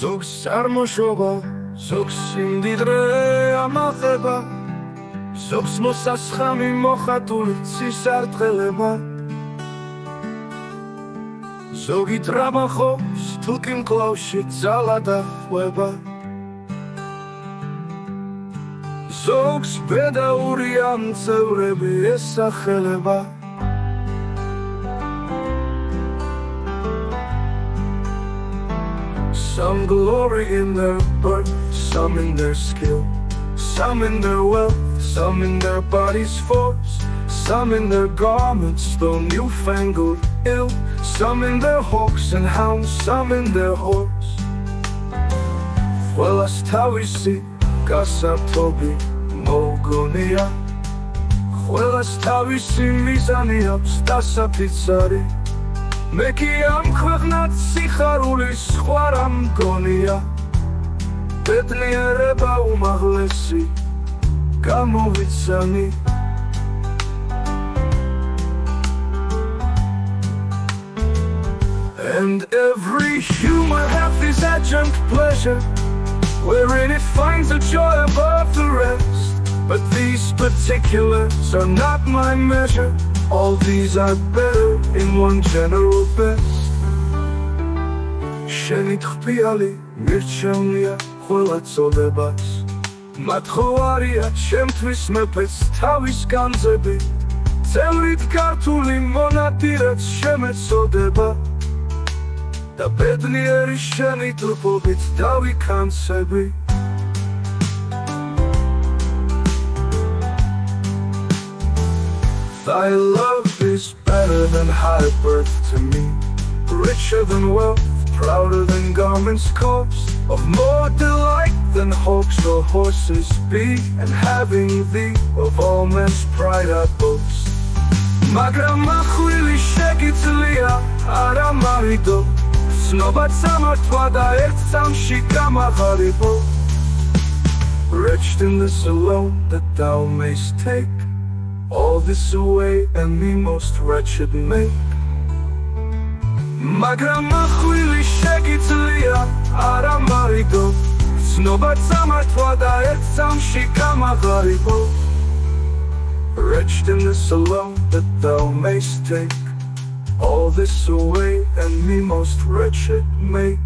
ზოგს წარმოშობა, ზოგს სიმდიდრე ამაღება, ზოგს მოსასხამი მოხატული ცისარტყელება. ზოგი ტრაბახობს თუკი მკლავში ძალა და ხვება, ზოგს ბედაური ამ წევრები ესახელება. Some glory in their birth, some in their skill, some in their wealth, some in their body's force, some in their garments, though newfangled ill, some in their hawks and hounds, some in their horse. Well, as Tawisi, Kasatobi, Mogonia. Well, as Tawisi, Mizania, Stasapitsari. Meki am ქვეყნად სიხარულის სხვა რა მგონია, ბედნიერება უმაღლესი გამოვიცანი. And every human has this adjunct pleasure, wherein it finds a joy above the rest. But these particulars are not my measure. All these are better in one general best. შენი თხრიალი მირჩევნია ყველა წოდებას, მათხოვარია ჩემთვის მეფეს თავის განძები, წევრით ქართული მონადირეც შემეწოდება და ბედნიერი შენი ტრუფობით დავიქანცები. Thy love is better than high birth to me, richer than wealth, prouder than garments coarse, of more delight than hawks or horses be, and having thee of all men's pride I boast. მაგრამ მახვილი შეგიძლია არა მარიდო, ცნობად სამართვა და ერთ წამში გამაღარიბო. Wretched in this alone that thou mayst take all this away and me most wretched make. მაგრამ მახვილი შეგიძლია არა მარიდო, ცნობად სამართვა და ერთ წამში გამაღარიბო. Wretched in this alone that thou mayst take all this away and me most wretched make.